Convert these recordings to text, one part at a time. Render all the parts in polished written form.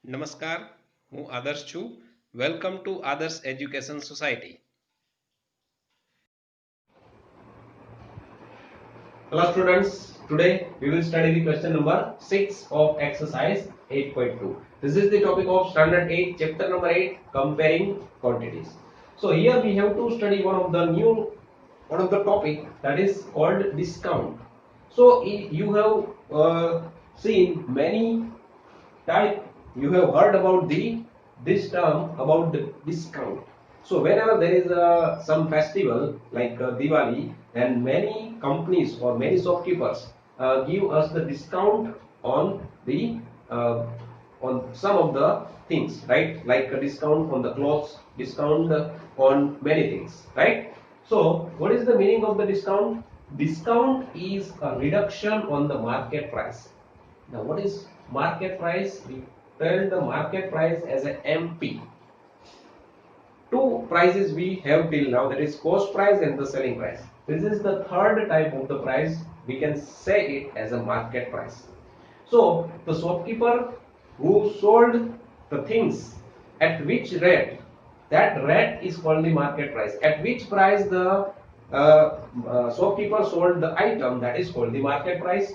નમસ્કાર, હું આદર્શ છું. વેલકમ ટુ આદર્શ education society. Hello students, today we will study the question number 6 of exercise 8.2. This is the topic of standard 8, chapter number 8, comparing quantities. So here we have to study one of the topic that is called discount. So you have seen many type, you have heard about this term about the discount. So whenever there is some festival like Diwali, and many companies or many shopkeepers give us the discount on the uh, on some of the things, right? Like a discount on the clothes, discount on many things, right? So what is the meaning of the discount? Discount is a reduction on the market price. Now what is market price? We tell the market price as a MP. Two prices we have till now, that is cost price and the selling price. This is the third type of the price. We can say it as a market price. So the shopkeeper who sold the things at which rate, that rate is called the market price. At which price the shopkeeper sold the item, that is called the market price.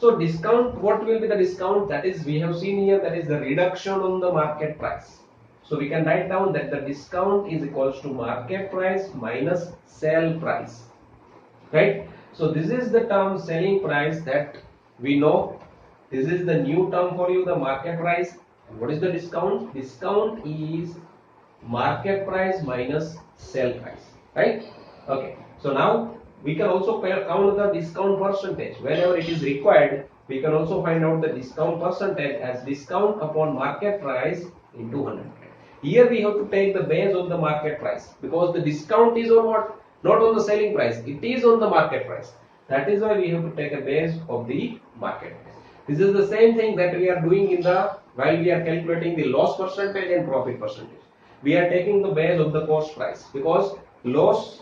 So discount, what will be the discount? That is, we have seen here, that is the reduction on the market price. So we can write down that the discount is equals to market price minus sale price, right? So this is the term selling price that we know. This is the new term for you, the market price. And what is the discount? Discount is market price minus sale price, right? Okay, so now we can also count the discount percentage whenever it is required. We can also find out the discount percentage as discount upon market price into 100. Here we have to take the base of the market price, because the discount is on what? Not on the selling price, it is on the market price. That is why we have to take a base of the market price. This is the same thing that we are doing in the while we are calculating the loss percentage and profit percentage. We are taking the base of the cost price, because loss,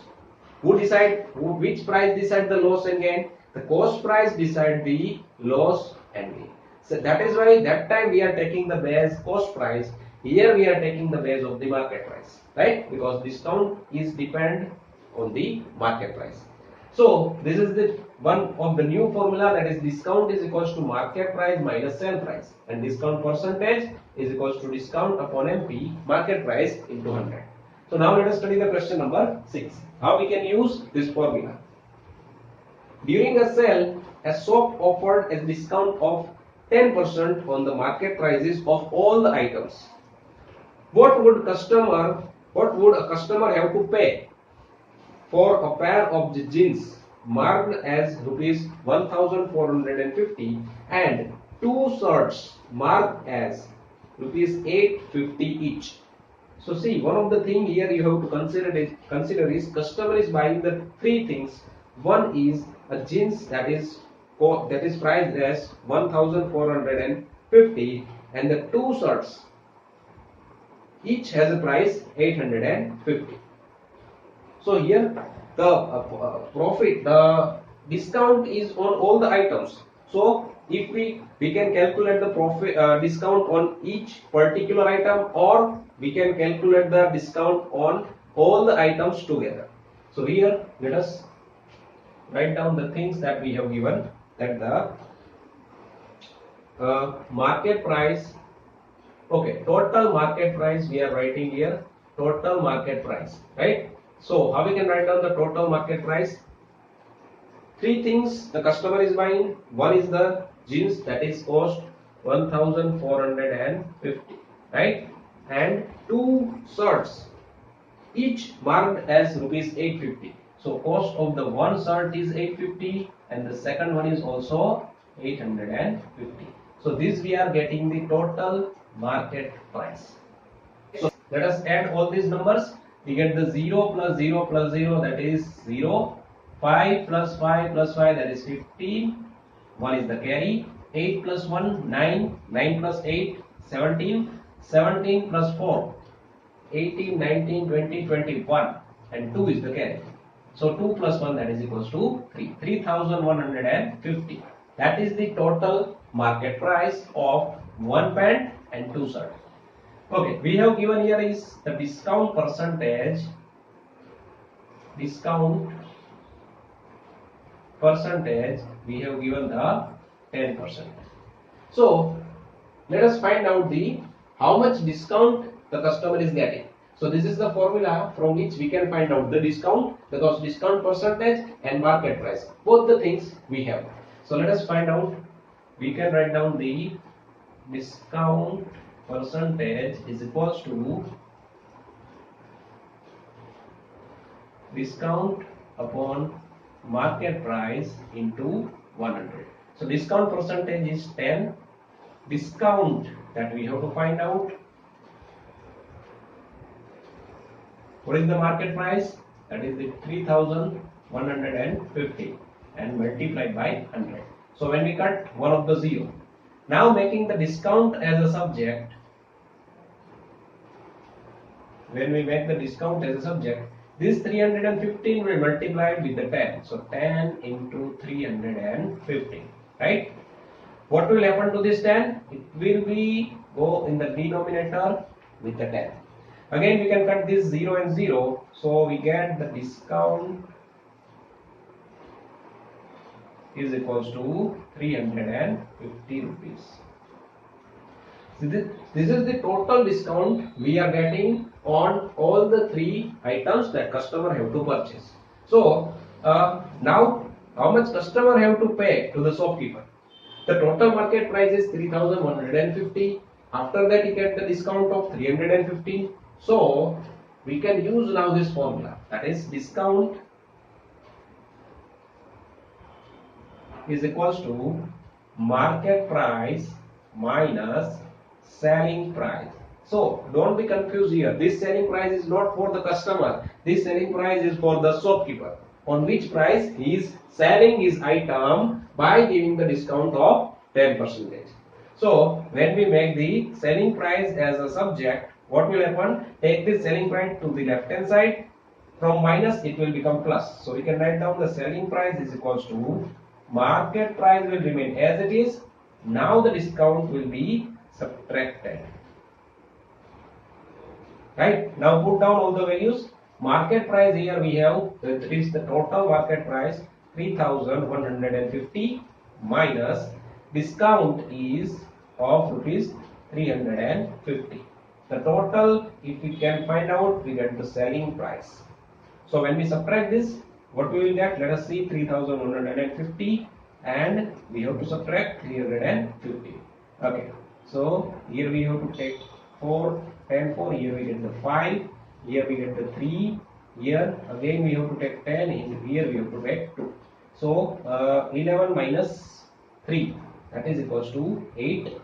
which price decide the loss and gain? The cost price decide the loss and gain. So that is why that time we are taking the base cost price. Here we are taking the base of the market price, right? Because discount is depend on the market price. So this is the one of the new formula, that is discount is equals to market price minus sale price, and discount percentage is equals to discount upon MP, market price into 100. So now let us study the question number 6. How we can use this formula. During a sale, a shop offered a discount of 10% on the market prices of all the items. What would a customer have to pay for a pair of jeans marked as rupees 1450 and two shirts marked as rupees 850 each? So see, one of the thing here you have to consider is customer is buying the three things. One is a jeans that is priced as 1450, and the two shirts each has a price 850. So here the discount is on all the items. So if we can calculate the profit discount on each particular item, or we can calculate the discount on all the items together. So here let us write down the things that we have given, that the market price. Okay, total market price we are writing here, total market price, right? So how we can write down the total market price? Three things the customer is buying. One is the jeans that is cost 1450, right? And two shirts each marked as rupees 850. So cost of the one shirt is 850 and the second one is also 850. So this we are getting the total market price. So let us add all these numbers. We get the 0 plus 0 plus 0, that is 0. 5 plus 5 plus 5, that is 15. 1 is the carry. 8 plus 1, 9. 9 plus 8, 17. 17 plus 4, 18, 19, 20, 21. And 2 is the carry. So 2 plus 1, that is equals to 3. 3150. That is the total market price of one pant and 230. Okay, we have given here is the discount percentage. Discount percentage we have given the 10%. So let us find out the how much discount the customer is getting. So this is the formula from which we can find out the discount, because discount percentage and market price, both the things we have. So let us find out. We can write down the discount percentage is equals to discount upon market price into 100. So discount percentage is 10. Discount that we have to find out. What is the market price? That is the 3,150 and multiplied by 100. So when we cut one of the zero, now making the discount as a subject, when we make the discount as a subject, this 315 will multiply with the 10. So 10 into 315, right? What will happen to this 10? It will be go in the denominator with the 10. Again we can cut this 0 and 0. So we get the discount is equals to 350 rupees. So this is the total discount we are getting on all the three items that customer have to purchase. So now how much customer have to pay to the shopkeeper? The total market price is 3,150. After that you get the discount of 315. So we can use now this formula, that is discount is equals to market price minus selling price. So don't be confused here. This selling price is not for the customer. This selling price is for the shopkeeper, on which price he is selling his item by giving the discount of 10%. So when we make the selling price as a subject, what will happen? Take this selling price to the left hand side. From minus it will become plus. So we can write down the selling price is equals to market price will remain as it is. Now the discount will be subtracted. Right? Now put down all the values. Market price here we have, it is the total market price 3,150 minus discount is of rupees 350. The total, if we can find out, we get the selling price. So when we subtract this, what we will get? Let us see, 3,150 and we have to subtract 350. Okay. So here we have to take 4, 10, 4. Here we get the 5. Here we get the 3. Here again we have to take 10. Here we have to take 2. So 11 minus 3, that is equals to 8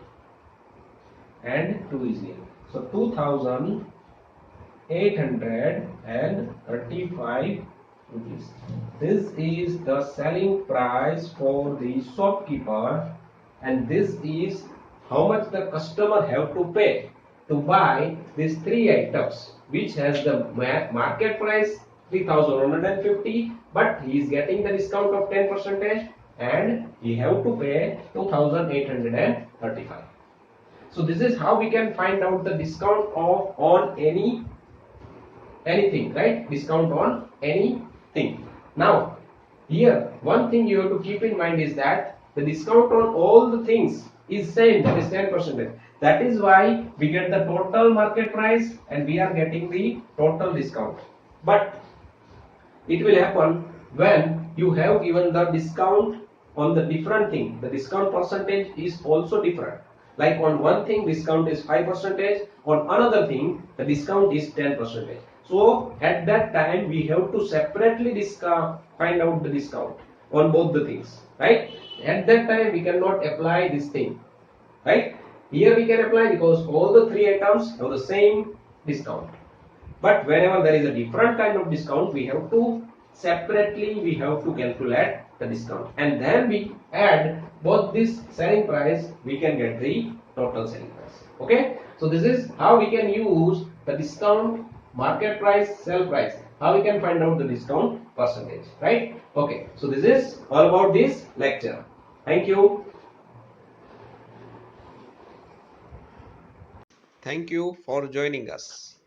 and 2 is here. So 2,835 rupees. This is the selling price for the shopkeeper, and this is how much the customer have to pay to buy these three items, which has the market price 3,150, but he is getting the discount of 10% and he have to pay 2,835. So this is how we can find out the discount of on anything, right? Discount on anything. Now here one thing you have to keep in mind is that the discount on all the things is same, that is 10%. That is why we get the total market price and we are getting the total discount. But it will happen when you have given the discount on the different thing. The discount percentage is also different. Like on one thing discount is 5%, on another thing the discount is 10%. So at that time we have to separately find out the discount on both the things, right? At that time we cannot apply this thing, right? Here we can apply because all the three items have the same discount. But whenever there is a different kind of discount, we have to separately calculate the discount, and then we add both this selling price, we can get the total selling price. Okay, so this is how we can use the discount, market price, sell price, how we can find out the discount percentage, right? Okay, so this is all about this lecture. Thank you. Thank you for joining us.